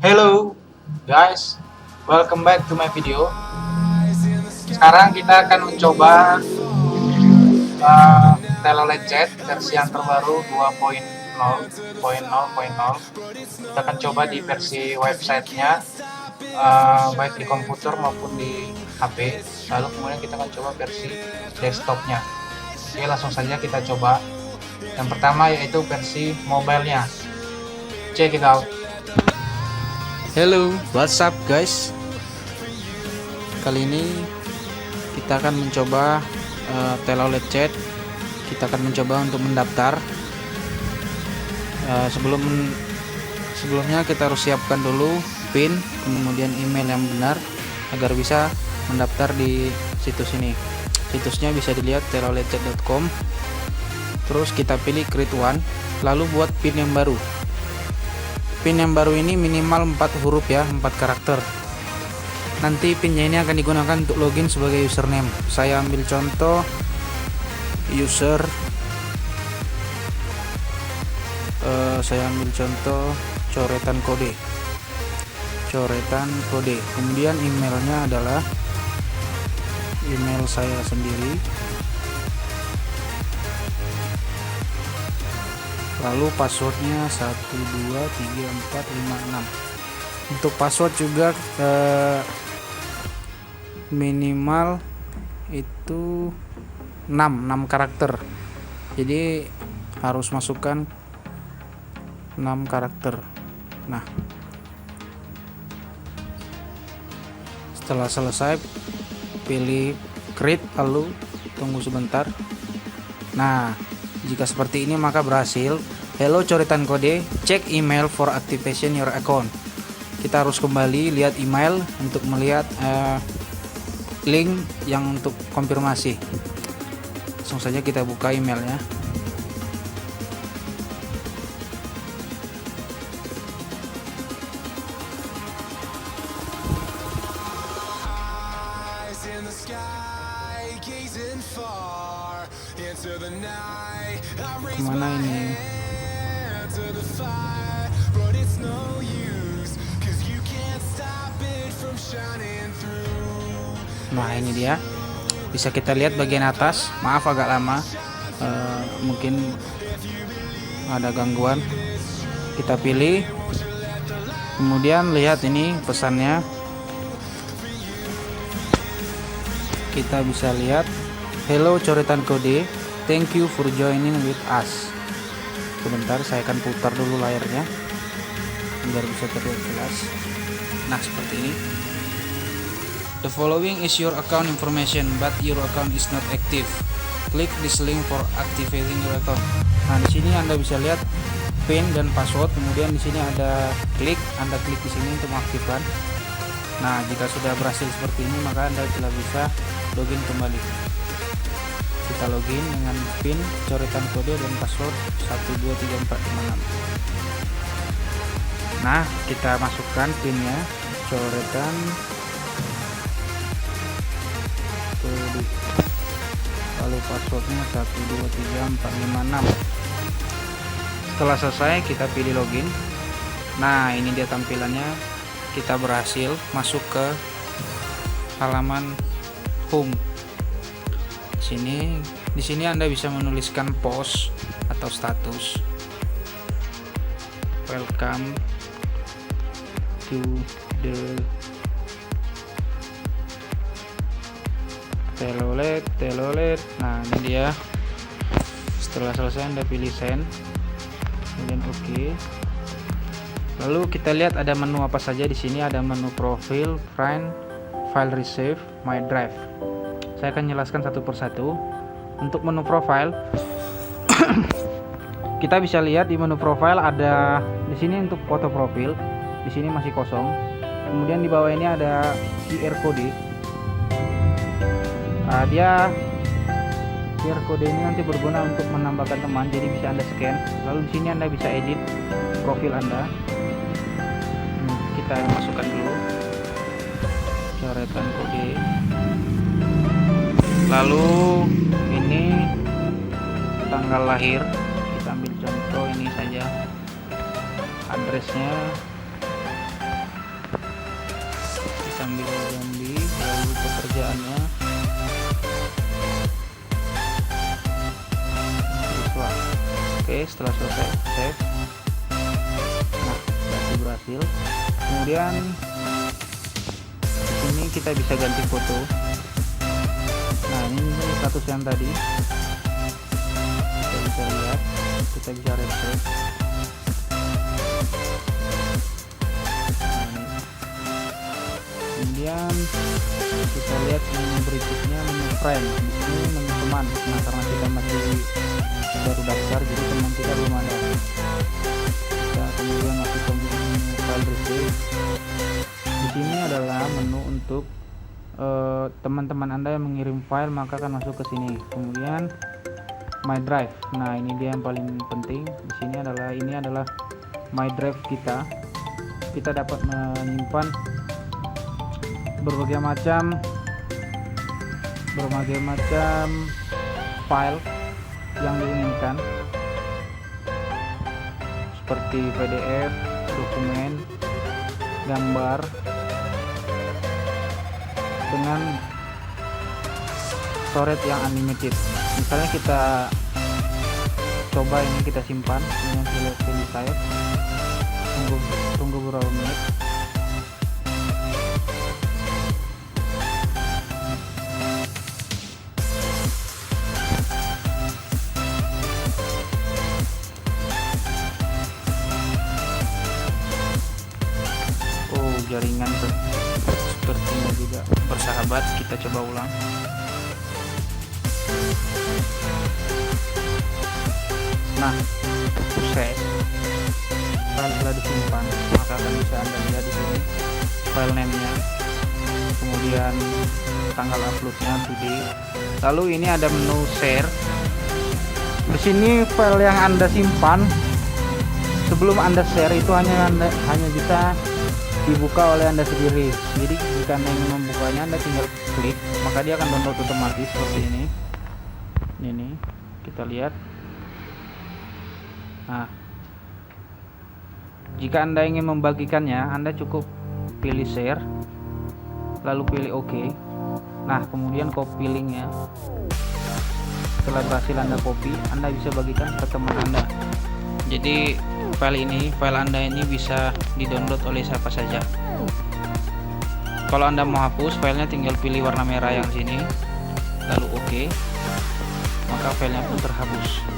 Hello guys, welcome back to my video. Sekarang kita akan mencoba Telolet Chat versi yang terbaru 2.0.0.0. Kita akan coba di versi websitenya, baik di komputer maupun di HP. Lalu kemudian kita akan coba versi desktopnya. Oke, langsung saja kita coba. Yang pertama yaitu versi mobilenya. Check it out. Hello, what's up guys? Kali ini kita akan mencoba Telolet Chat. Kita akan mencoba untuk mendaftar. Sebelumnya kita harus siapkan dulu PIN, kemudian email yang benar agar bisa mendaftar di situs ini. Situsnya bisa dilihat teloletchat.com. Terus kita pilih create one, lalu buat PIN yang baru. PIN yang baru ini minimal 4 huruf ya, 4 karakter. Nanti PIN-nya ini akan digunakan untuk login sebagai username. Saya ambil contoh user, coretan kode. Kemudian emailnya adalah email saya sendiri. Lalu passwordnya 123456. Untuk password juga minimal itu 6 karakter. Jadi harus masukkan 6 karakter. Nah, setelah selesai pilih create, lalu tunggu sebentar. Nah, jika seperti ini maka berhasil. Hello coretan kode, check email for activation your account. Kita harus kembali lihat email untuk melihat link yang untuk konfirmasi. Langsung saja kita buka emailnya. Kemana ini? Nah, ini dia. Bisa kita lihat bagian atas. Maaf agak lama, mungkin ada gangguan. Kita pilih, kemudian lihat ini pesannya. Kita bisa lihat, hello coretan kode, thank you for joining with us. Sebentar, saya akan putar dulu layarnya biar bisa terlihat jelas. Nah, seperti ini. The following is your account information, but your account is not active. Click this link for activating your account. Nah, di sini Anda bisa lihat PIN dan password. Kemudian di sini ada klik, Anda klik di sini untuk mengaktifkan. Nah, jika sudah berhasil seperti ini, maka Anda telah bisa login kembali. Kita login dengan PIN, coretan kode, dan password 123456. Nah, kita masukkan PIN-nya, coretan kode, lalu passwordnya 123456. Setelah selesai, kita pilih login. Nah, ini dia tampilannya. Kita berhasil masuk ke halaman home. Di sini Anda bisa menuliskan post atau status. Welcome to the Telolet. Nah, ini dia. Setelah selesai Anda pilih send, kemudian oke. Lalu kita lihat ada menu apa saja di sini. Ada menu profil, friend, file receive, my drive. Saya akan jelaskan satu persatu. Untuk menu profile, kita bisa lihat di menu profile ada di sini untuk foto profil. Di sini masih kosong. Kemudian di bawah ini ada QR code. QR code ini nanti berguna untuk menambahkan teman, jadi bisa Anda scan. Lalu di sini Anda bisa edit profil Anda. Kita masukkan dulu coretan kode. Lalu ini tanggal lahir, kita ambil contoh ini saja, addressnya sambil ganti lalu pekerjaannya. Oke, setelah selesai save. Nah, berhasil. Kemudian di sini kita bisa ganti foto. Nah, ini status yang tadi kita bisa lihat, kita bisa refresh. Nah, ini. Kemudian kita lihat menu berikutnya, menu friend. Di sini menu teman. Nah, karena kita masih baru daftar, jadi teman kita belum ada. Kita kemudian masuk ke menu file receive. Di sini adalah menu untuk teman-teman Anda yang mengirim file, maka akan masuk ke sini. Kemudian my drive. Nah, ini dia yang paling penting. Di sini adalah my drive kita. Kita dapat menyimpan berbagai macam file yang diinginkan, seperti PDF, dokumen, gambar, dengan storage yang unlimited. Misalnya kita coba ini, kita simpan dengan pilih save, tunggu beberapa menit. Jaringan sepertinya juga bersahabat. Kita coba ulang. Nah, sukses, file telah disimpan, maka akan bisa Anda lihat di sini file name-nya, kemudian tanggal uploadnya today. Lalu ini ada menu share. Di sini file yang Anda simpan sebelum Anda share itu hanya bisa dibuka oleh Anda sendiri. Jadi jika Anda ingin membukanya, Anda tinggal klik, maka dia akan download otomatis seperti ini. Ini kita lihat. Nah, jika Anda ingin membagikannya, Anda cukup pilih share, lalu pilih OK. Nah, kemudian copy linknya. Setelah berhasil Anda copy, Anda bisa bagikan ke teman Anda. Jadi file Anda ini bisa di-download oleh siapa saja. Kalau Anda mau hapus filenya, tinggal pilih warna merah yang sini, lalu OK, maka filenya pun terhapus.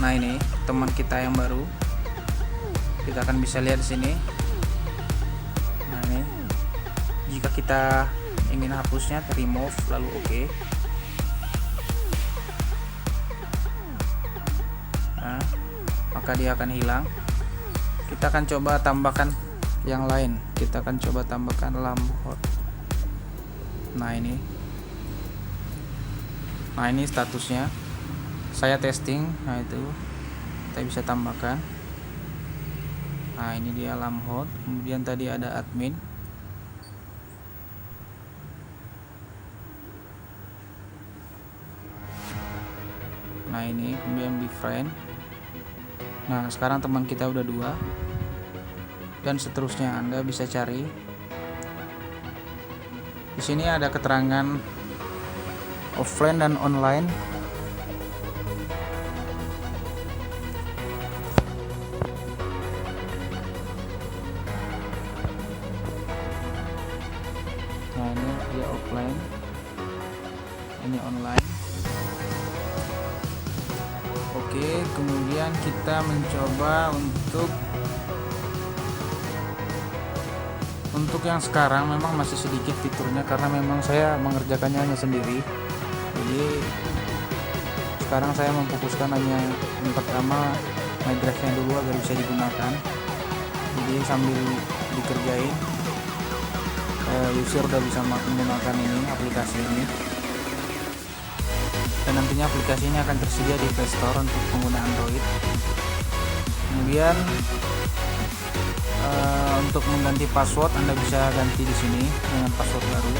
Nah, ini teman kita yang baru. Kita akan bisa lihat di sini. Nah, ini jika kita ingin hapusnya, remove lalu oke. Nah, maka dia akan hilang. Kita akan coba tambahkan yang lain. Kita akan coba tambahkan lamhot. Nah, ini statusnya saya testing. Nah, itu kita bisa tambahkan. Nah, ini dia lamhot. Kemudian tadi ada admin. Nah, ini kemudian befriend. Nah, sekarang teman kita udah 2. Dan seterusnya Anda bisa cari. Di sini ada keterangan offline dan online. Nah, ini dia offline, ini online. Oke, kemudian kita mencoba untuk yang sekarang memang masih sedikit fiturnya karena memang saya mengerjakannya hanya sendiri. Jadi sekarang saya memfokuskan hanya yang pertama my drive-nya dulu agar bisa digunakan. Jadi sambil dikerjain, user udah bisa menggunakan ini aplikasi ini, dan nantinya aplikasi ini akan tersedia di Play Store untuk pengguna Android. Kemudian untuk mengganti password Anda bisa ganti di sini dengan password baru.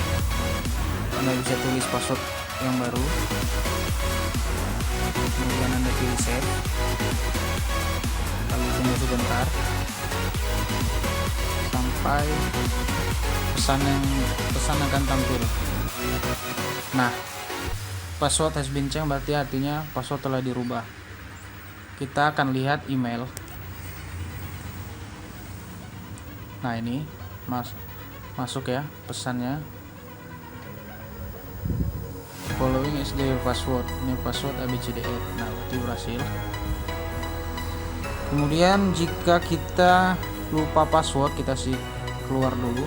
Anda bisa tulis password yang baru. Kemudian Anda pilih save. Lalu tunggu sebentar sampai pesan akan tampil. Nah, password has been changed berarti artinya password telah dirubah. Kita akan lihat email. Nah, ini masuk ya pesannya. Following is the password. Ini password ABCDR. Nah, berarti berhasil. Kemudian jika kita lupa password, kita sih keluar dulu.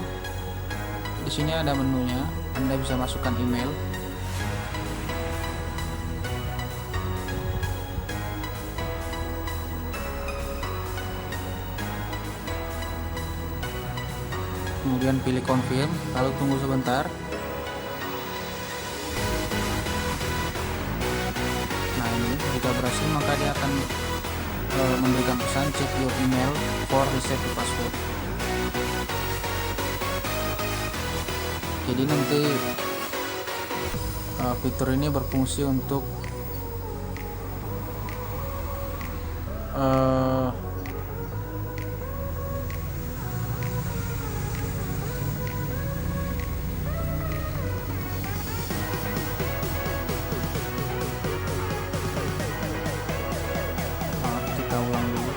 Di sini ada menunya. Anda bisa masukkan email. Kemudian pilih confirm, lalu tunggu sebentar. Nah, ini jika berhasil maka dia akan memberikan pesan check your email for reset the password. Jadi nanti fitur ini berfungsi untuk kita ulang dulu.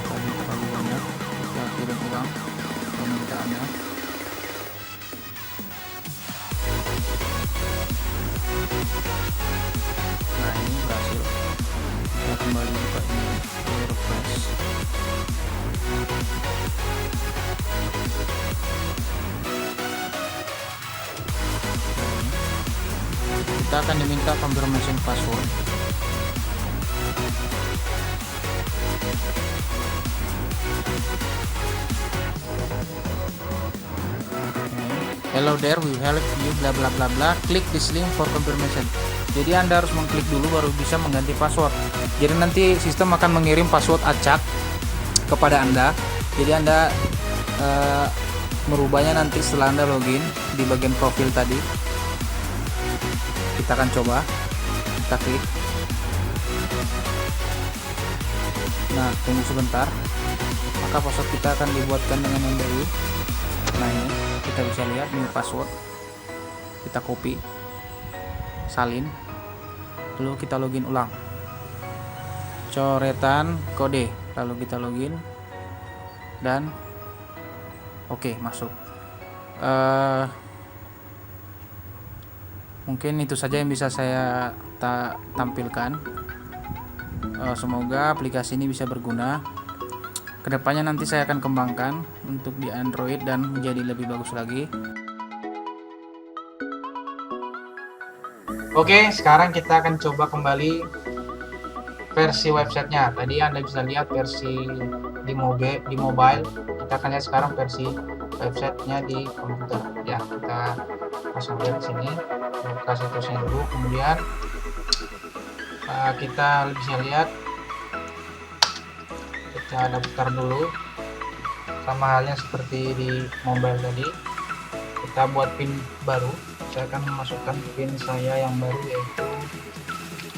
Tadi terlalu banyak. Kita kirim ulang permintaannya. Nah, ini berhasil. Kita kembali buka ini, refresh. Kita akan diminta confirmation password. Hello there, we help you bla bla bla bla. Klik this link for confirmation. Jadi Anda harus mengklik dulu baru bisa mengganti password. Jadi nanti sistem akan mengirim password acak kepada Anda. Jadi Anda merubahnya nanti setelah Anda login di bagian profil tadi. Kita akan coba. Kita klik. Nah, tunggu sebentar. Maka password kita akan dibuatkan dengan yang baru. Nah, ini kita bisa lihat new password. Kita copy, salin, lalu kita login ulang. Coretan kode, lalu kita login dan oke, masuk. Mungkin itu saja yang bisa saya tampilkan. Semoga aplikasi ini bisa berguna. Kedepannya nanti saya akan kembangkan untuk di Android dan menjadi lebih bagus lagi. Oke, sekarang kita akan coba kembali versi websitenya. Tadi Anda bisa lihat versi di mobile. Kita akan lihat sekarang versi websitenya di komputer. Ya, kita langsung lihat sini. Buka situsnya dulu, kemudian kita bisa lihat. Kita daftar dulu, sama halnya seperti di mobile tadi. Kita buat PIN baru. Saya akan memasukkan PIN saya yang baru, yaitu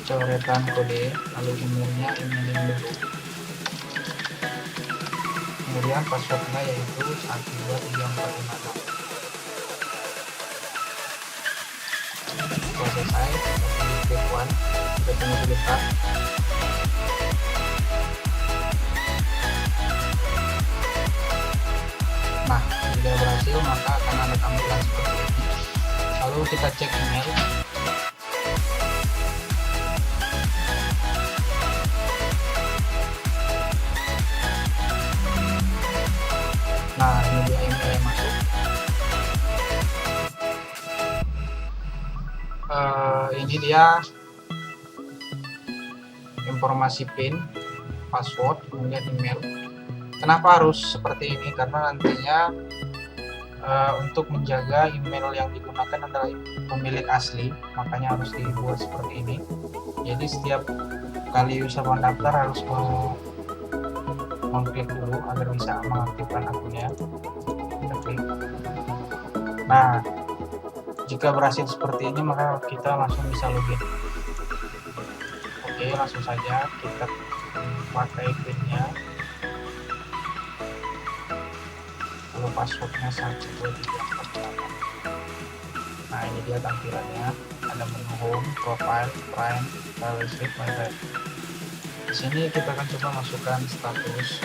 coretan kode, lalu emailnya email yang baru, kemudian passwordnya yaitu 123456. Setelah selesai, kita pilih klik one, kita tunggu sebentar. Nah, jika berhasil maka akan ada tampilan seperti ini. Lalu kita cek email. Nah, ini dia email yang masuk. Ini dia informasi PIN, password, kemudian email. Kenapa harus seperti ini? Karena nantinya untuk menjaga email yang digunakan adalah pemilik asli, makanya harus dibuat seperti ini. Jadi setiap kali user mendaftar harus mengklik dulu agar bisa mengaktifkan akunnya. Kita klik. Nah, jika berhasil seperti ini maka kita langsung bisa login. Oke, langsung saja kita pakai PIN-nya. Lalu passwordnya 123456. Nah, ini dia tampilannya. Ada menu home, profile, prime, listrik, my. Di sini kita akan coba masukkan status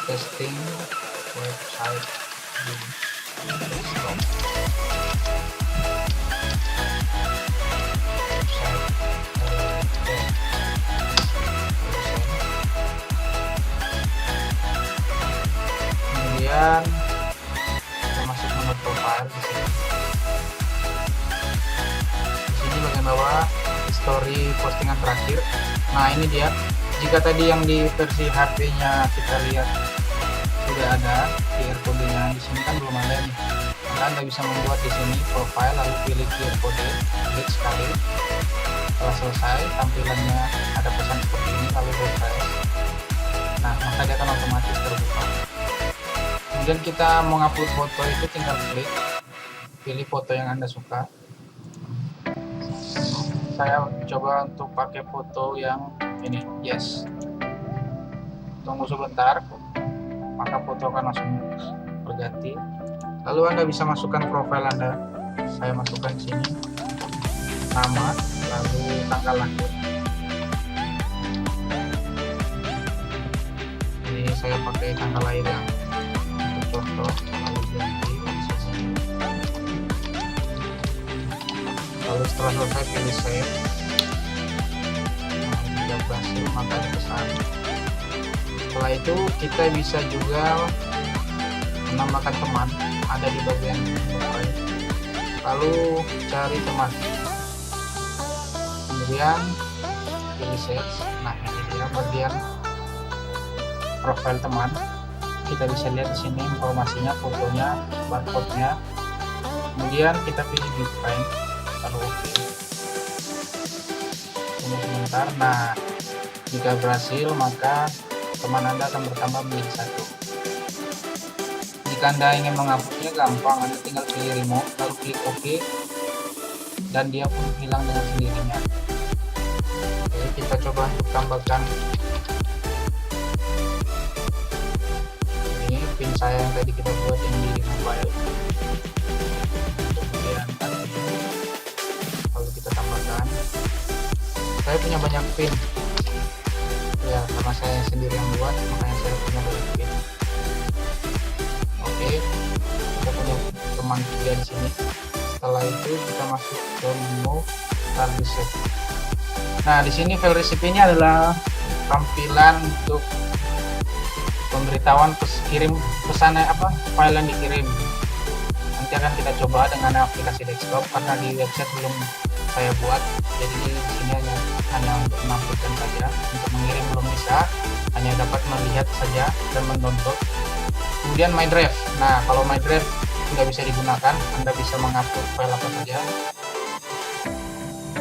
testing website di desktop. Kemudian kita masuk menu profile di sini. Di sini bagian bawah history postingan terakhir. Nah, ini dia. Jika tadi yang di versi HP-nya kita lihat sudah ada QR code-nya, di sini kan belum ada nih. Maka Anda bisa membuat di sini profile, lalu pilih QR code, klik sekali. Setelah selesai, tampilannya ada pesan seperti ini, lalu refresh. Nah, maka dia akan otomatis terbuka. Kemudian kita mau ngupload foto itu tinggal klik, pilih foto yang Anda suka. Saya coba untuk pakai foto yang ini, yes. Tunggu sebentar, maka foto akan langsung berganti. Lalu Anda bisa masukkan profil Anda. Saya masukkan di sini nama, lalu tanggal lahir. Ini saya pakai tanggal lahir yang untuk contoh, lalu ganti di sini. Lalu setelah selesai pilih save. Nah, jika berhasil maka dipesan. Setelah itu kita bisa juga menambahkan teman, ada di bagian profile. Lalu cari teman, kemudian pilih search. Nah, ini dia bagian profil teman. Kita bisa lihat di sini informasinya, fotonya, barcode-nya. Kemudian kita pilih define, lalu oke. Tunggu sebentar. Nah, jika berhasil maka teman Anda akan bertambah menjadi 1. Jika Anda ingin menghapusnya gampang, Anda tinggal pilih remove, lalu klik OK, dan dia pun hilang dengan sendirinya. Oke, kita coba untuk tambahkan ini PIN saya yang tadi kita buat yang di mobile. Kemudian tadi, lalu kita tambahkan. Saya punya banyak PIN. Ya, karena saya sendiri yang buat, makanya saya punya banyak PIN. Oke, kita punya teman juga di sini. Setelah itu kita masuk ke menu file receipt. Nah, di sini file receipt ini adalah tampilan untuk pemberitahuan kirim pesan file yang dikirim. Nanti akan kita coba dengan aplikasi desktop karena di website belum saya buat, jadi di sini hanya untuk menampilkan saja. Untuk mengirim belum bisa, hanya dapat melihat saja dan mendownload. Kemudian My Drive. Nah, kalau My Drive nggak bisa digunakan, Anda bisa mengupload file apa saja.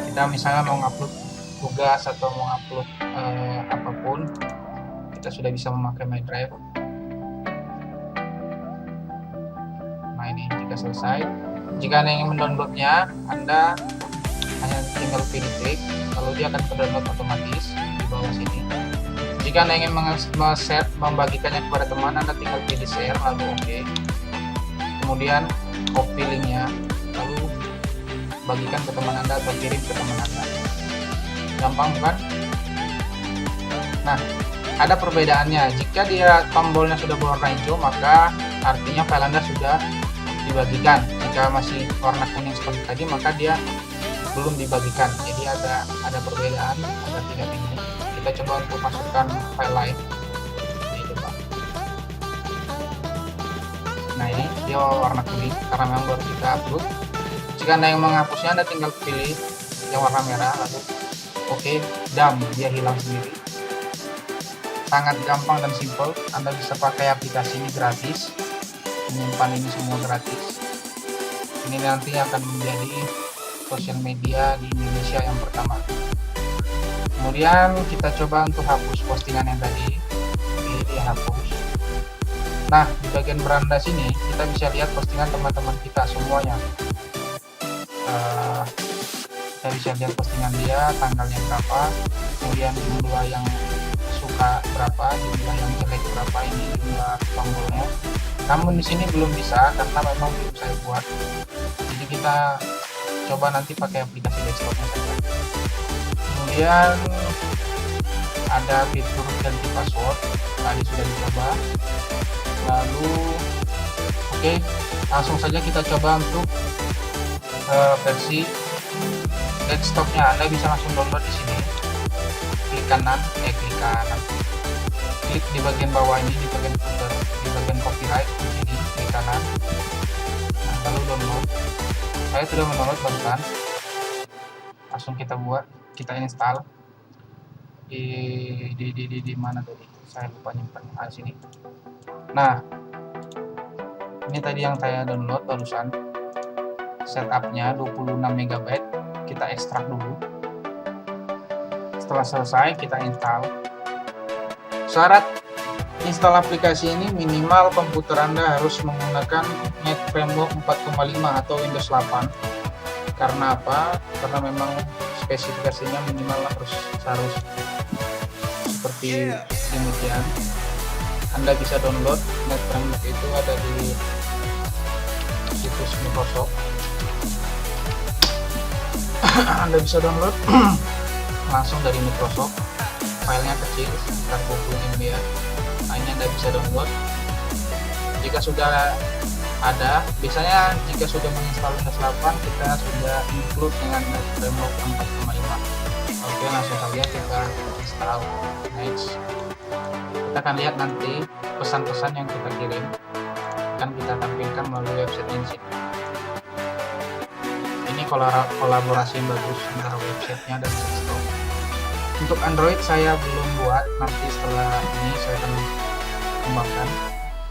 Kita misalnya mau ngupload tugas atau mau upload apapun, kita sudah bisa memakai My Drive. Nah, ini jika selesai. Jika Anda ingin mendownloadnya, Anda hanya tinggal pilih klik, lalu dia akan terdownload otomatis di bawah sini. Jika Anda ingin membagikannya kepada teman, Anda tinggal pilih share, lalu oke. Kemudian copy linknya, lalu bagikan ke teman Anda atau kirim ke teman Anda. Gampang bukan? Nah, ada perbedaannya. Jika dia tombolnya sudah berwarna hijau, maka artinya file Anda sudah dibagikan. Jika masih warna kuning seperti tadi, maka dia belum dibagikan. Jadi ada perbedaan, ada 3 ini. Kita coba untuk masukkan file lain. Ini coba. Nah, ini dia warna kuning karena memang baru kita upload. Jika Anda yang menghapusnya, Anda tinggal pilih yang warna merah, lalu oke, dam, dia hilang sendiri. Sangat gampang dan simple. Anda bisa pakai aplikasi ini gratis, menyimpan ini semua gratis. Ini nanti akan menjadi sosial media di Indonesia yang pertama. Kemudian kita coba untuk hapus postingan yang tadi. Oke, dia hapus. Nah, di bagian beranda sini kita bisa lihat postingan teman-teman kita semuanya. Kita bisa lihat postingan dia, tanggalnya berapa, kemudian jumlah yang suka berapa, jumlah yang jelek berapa, ini jumlah tombolnya. Namun di sini belum bisa karena memang belum saya buat. Jadi kita coba nanti pakai aplikasi desktopnya saja. Kemudian ada fitur ganti password, tadi sudah dicoba. Lalu oke, langsung saja kita coba untuk versi desktopnya. Anda bisa langsung download di sini. Klik kanan, klik di bagian bawah ini, di bagian footer, di bagian copyright di sini, klik kanan. Nah, lalu download. Saya sudah mendownload barusan. Langsung kita kita install di mana tadi? Saya lupa nyimpan. Sini. Nah, ini tadi yang saya download barusan. Setupnya 26 MB. Kita ekstrak dulu. Setelah selesai, kita install. Syarat install aplikasi ini minimal komputer Anda harus menggunakan Net Framework 4.5 atau Windows 8. Karena apa? Karena memang spesifikasinya minimal harus seperti demikian. Anda bisa download Net Framework, itu ada di situs Microsoft. Anda bisa download langsung dari Microsoft. Filenya kecil, sekitar 20 MB ya. Nah, ini Anda bisa download. Jika sudah ada, biasanya jika sudah menginstal Windows 8, kita sudah include dengan Net Framework 4.5. Oke, langsung saja kita install. Next. Kita akan lihat nanti pesan-pesan yang kita kirim akan kita tampilkan melalui website ini. Ini kolaborasi yang bagus antara websitenya dan desktop. Untuk Android saya belum buat, nanti setelah ini saya akan kembangkan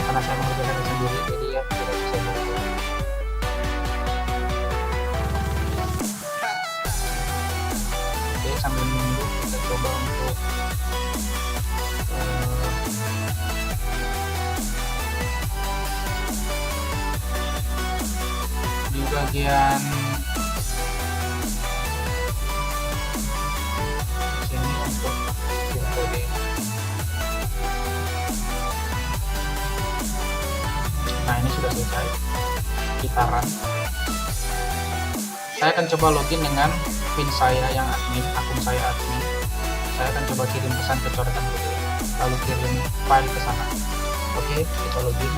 karena saya mengerjakan sendiri, jadi ya tidak bisa buat. Oke, sambil menunggu kita coba untuk di bagian sini untuk kode. Nah, ini sudah selesai. Kita run. Saya akan coba login dengan pin saya yang admin, akun saya admin. Saya akan coba kirim pesan ke coretan kode, lalu kirim file ke sana. Oke, kita login.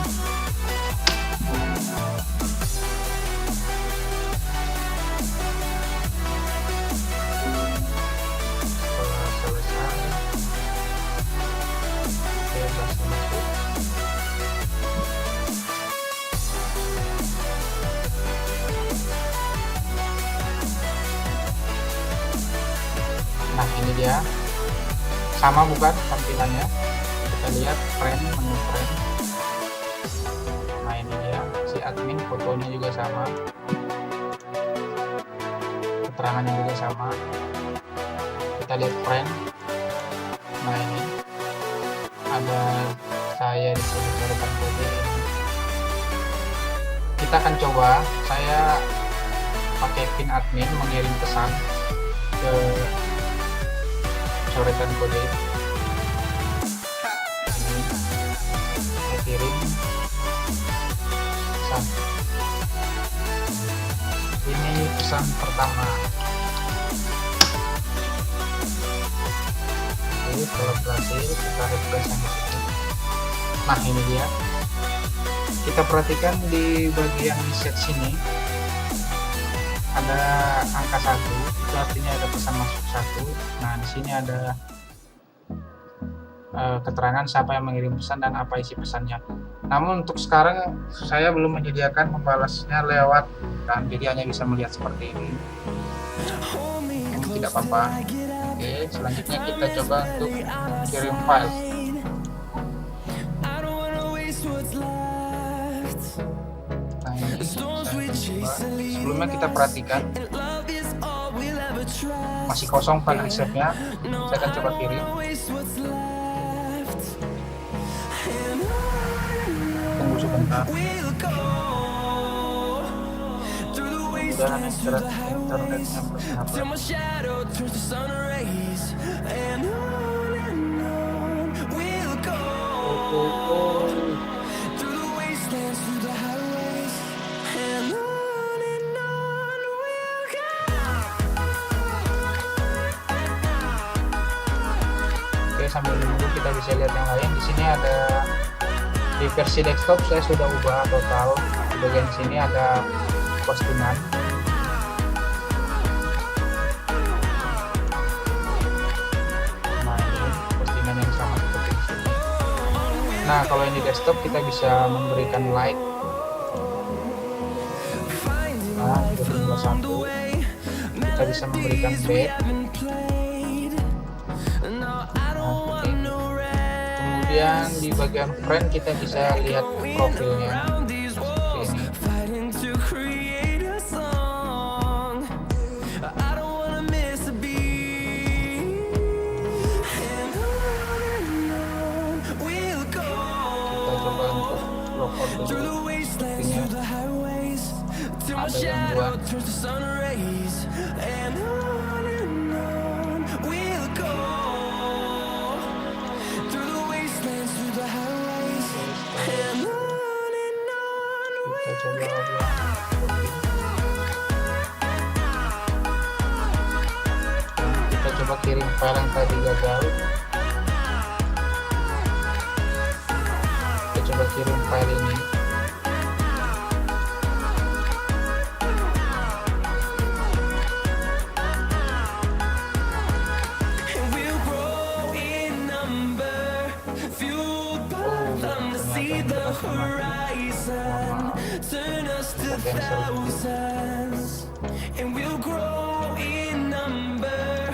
dia, sama bukan tampilannya? Kita lihat friend, menu friend. Nah ini dia si admin, fotonya juga sama, keterangannya juga sama. Kita lihat friend. Nah ini ada saya di sini coretan kode. Kita akan coba saya pakai pin admin mengirim pesan ke coretan kode. Ini saya kirim pesan. Ini pesan pertama. Oke, kalau berhasil kita refresh yang di sini. Nah ini dia. Kita perhatikan di bagian set sini ada angka 1, itu artinya ada pesan masuk 1. Nah di sini ada keterangan siapa yang mengirim pesan dan apa isi pesannya. Namun untuk sekarang saya belum menyediakan membalasnya lewat, dan jadi hanya bisa melihat seperti ini. Tidak apa-apa. Oke, selanjutnya kita coba untuk kirim file. Nah ini saya coba. Sebelumnya kita perhatikan masih kosong file receive-nya. Saya akan coba kirim. Tunggu sebentar. Mudah-mudahan internetnya bersahabat. Oke, sambil menunggu kita bisa lihat yang lain. Di sini ada di versi desktop saya sudah ubah total. Di bagian sini ada postingan. Nah ini postingan yang sama seperti di sini. Nah kalau ini desktop kita bisa memberikan like. Nah 21. Kita bisa memberikan back. Kemudian di bagian friend kita bisa lihat profilnya seperti ini. Kita coba untuk logout dulu. Sepertinya ada gangguan. Kita coba kirim file yang tadi gagal. Kita coba kirim file ini.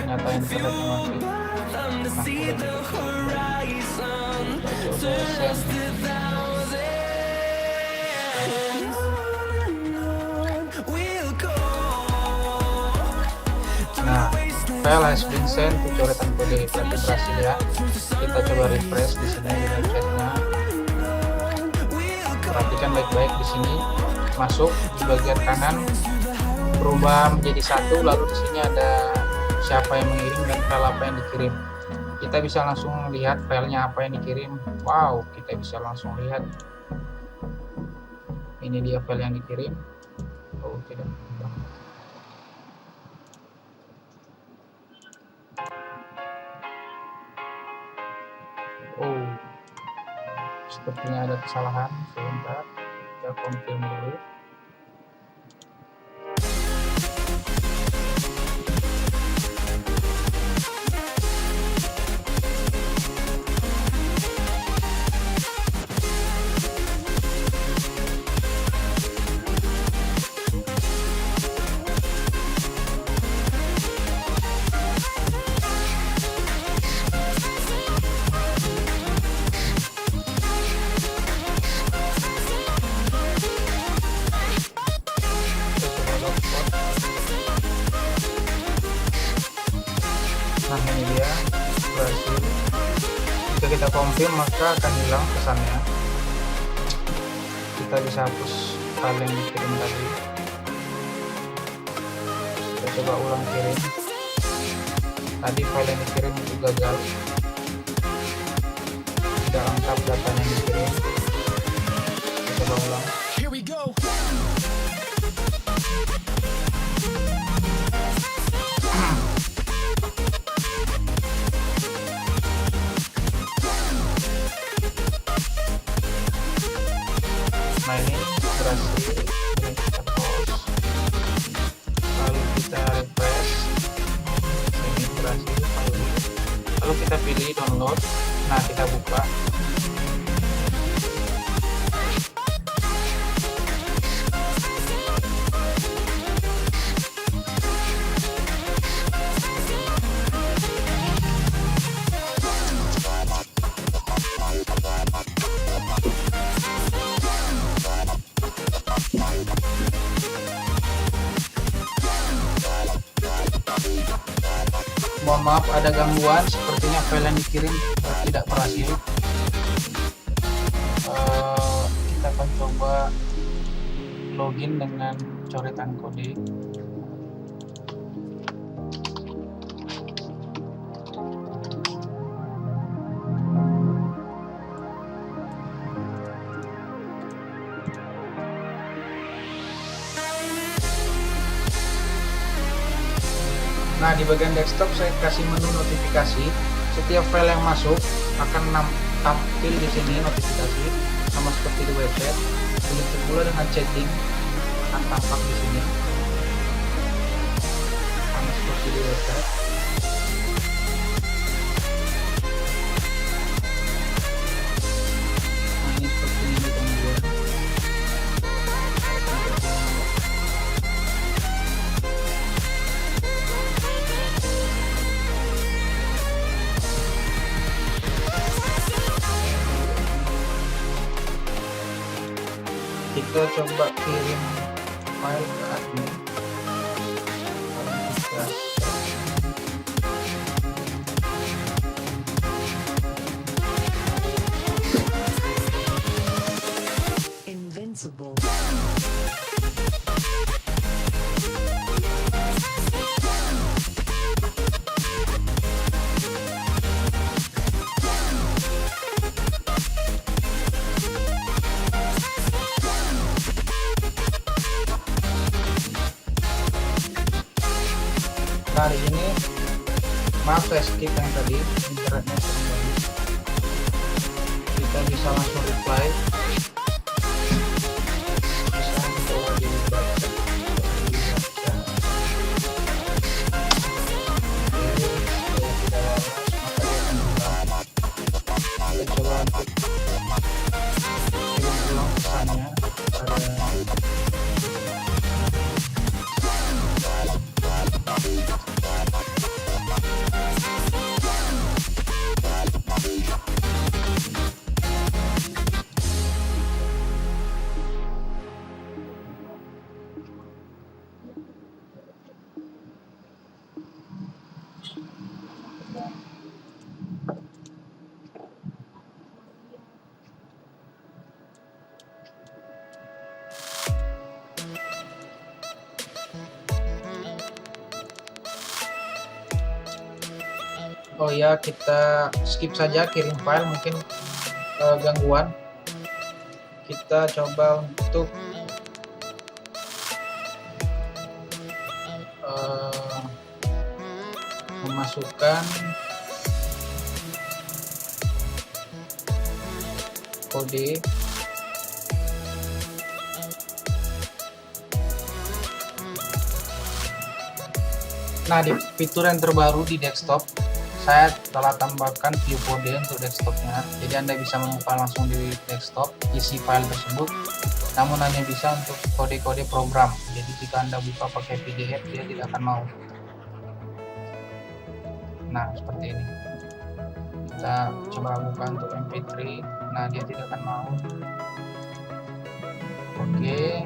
Ternyata internetnya Nah, file has been sent to coretan kode. Berarti berhasil ya. Kita coba refresh di sini di websitenya. Perhatikan baik-baik di sini, masuk di bagian kanan berubah menjadi 1, lalu di sini ada siapa yang mengirim dan file apa yang dikirim. Kita bisa langsung lihat filenya apa yang dikirim. Wow, kita bisa langsung lihat. Ini dia file yang dikirim. Oh, tidak. Oh, sepertinya ada kesalahan. Sebentar, kita confirm dulu. kita confirm maka akan hilang pesannya. Kita bisa hapus file yang dikirim tadi. Kita coba ulang kirim. Tadi file yang dikirim itu gagal, tidak lengkap datanya yang dikirim. Kita coba ulang. Here we go. Nah ini berhasil, ini kita close, lalu kita refresh, ini berhasil, lalu kita pilih download. Nah kita buka. Mohon maaf ada gangguan, sepertinya file yang dikirim tidak berhasil. Kita akan coba login dengan coretan kode. Nah, di bagian desktop saya kasih menu notifikasi. Setiap file yang masuk akan tampil di sini notifikasi, sama seperti di website. Begitu pula dengan chatting akan tampak di sini, sama seperti di website. Nah, ini seperti ini kemudian. Kita coba kirim file ke admin. Invincible. Nah di sini maaf saya skip yang tadi, internetnya kembali. Kita bisa langsung reply, bisa coba dibaca. Kita coba untuk kirim ulang pesannya pada oh ya, kita skip saja kirim file, mungkin gangguan. Kita coba untuk memasukkan kode. Nah, di fitur yang terbaru di desktop saya telah tambahkan view kode untuk desktopnya, jadi Anda bisa membuka langsung di desktop isi file tersebut, namun hanya bisa untuk kode-kode program. Jadi jika Anda buka pakai PDF dia tidak akan mau. Nah seperti ini, kita coba buka untuk MP3. Nah dia tidak akan mau. Oke.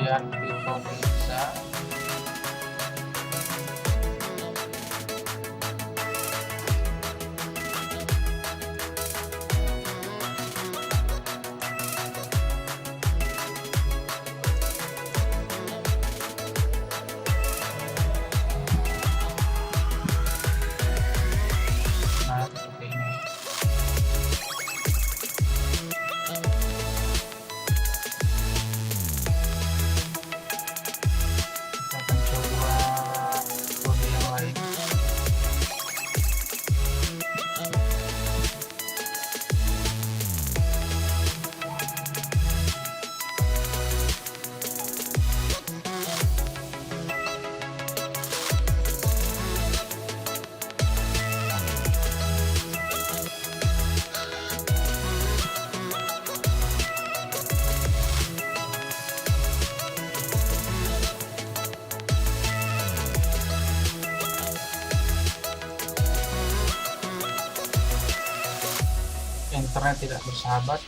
Kemudian bisa internet tidak bersahabat.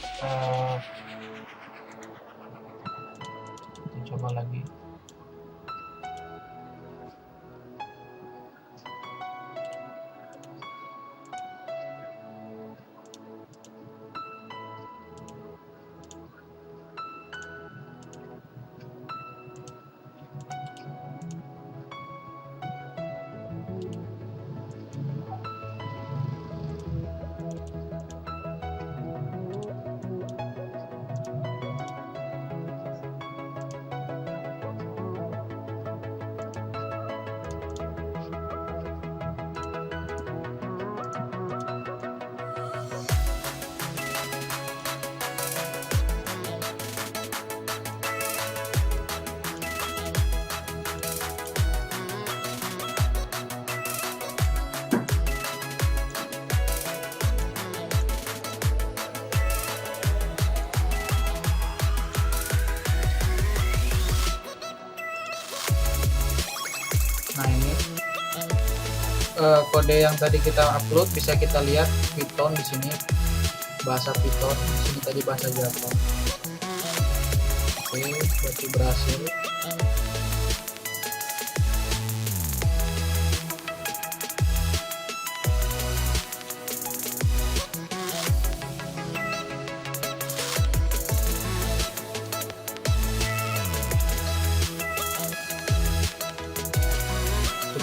Kita coba lagi. Nah ini kode yang tadi kita upload, bisa kita lihat Python di sini, bahasa Python. Di sini tadi bahasa Java. Oke, berarti berhasil.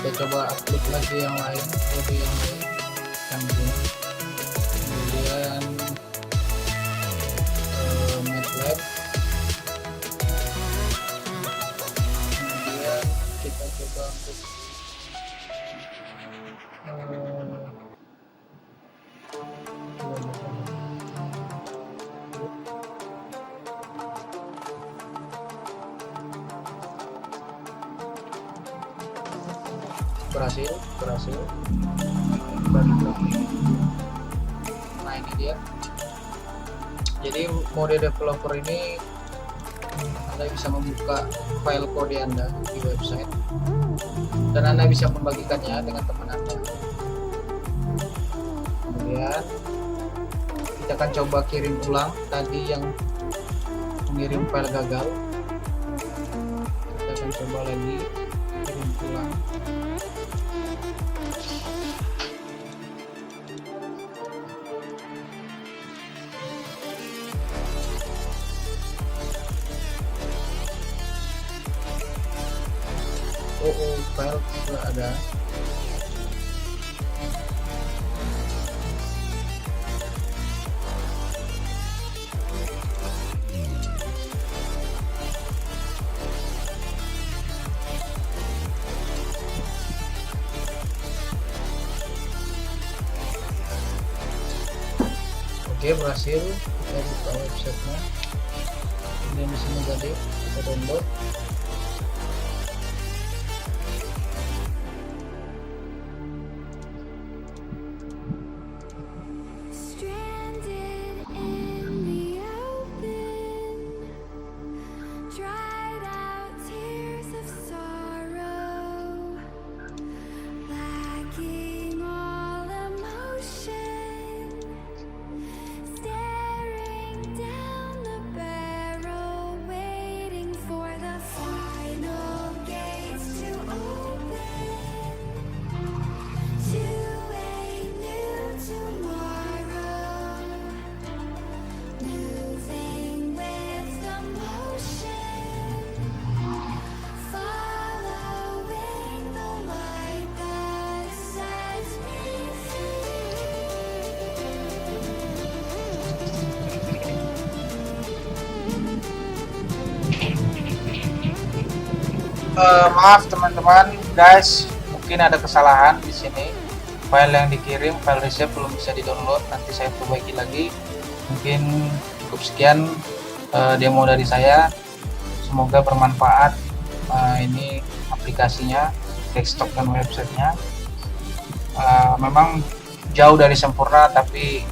Kita coba upload lagi yang lain, kode yang lain, yang ini. Kemudian MATLAB. Kemudian kita coba untuk berhasil. Nah ini dia. Jadi mode developer ini Anda bisa membuka file kode Anda di website dan Anda bisa membagikannya dengan teman Anda. Kemudian kita akan coba kirim ulang tadi yang mengirim file gagal. Kita akan coba lagi kirim ulang. File sudah ada. Oke, berhasil. Kita buka websitenya. Kemudian di sini tadi kita download. Maaf teman-teman, guys, mungkin ada kesalahan di sini. File yang dikirim, file receipt belum bisa di-download. Nanti saya perbaiki lagi. Mungkin cukup sekian demo dari saya. Semoga bermanfaat. Ini aplikasinya, desktop dan websitenya. Memang jauh dari sempurna, tapi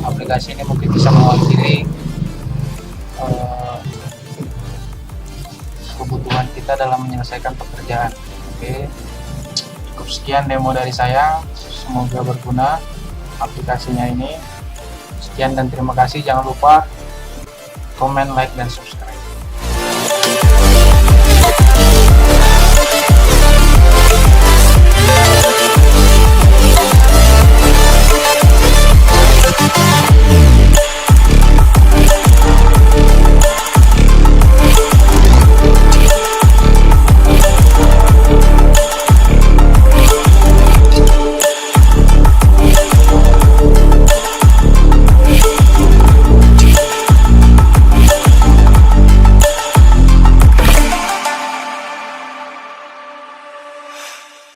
aplikasi ini mungkin bisa mewakili kebutuhan kita dalam menyelesaikan pekerjaan. Oke, cukup sekian demo dari saya, semoga berguna. aplikasinya ini. Sekian dan terima kasih. Jangan lupa komen, like, dan subscribe.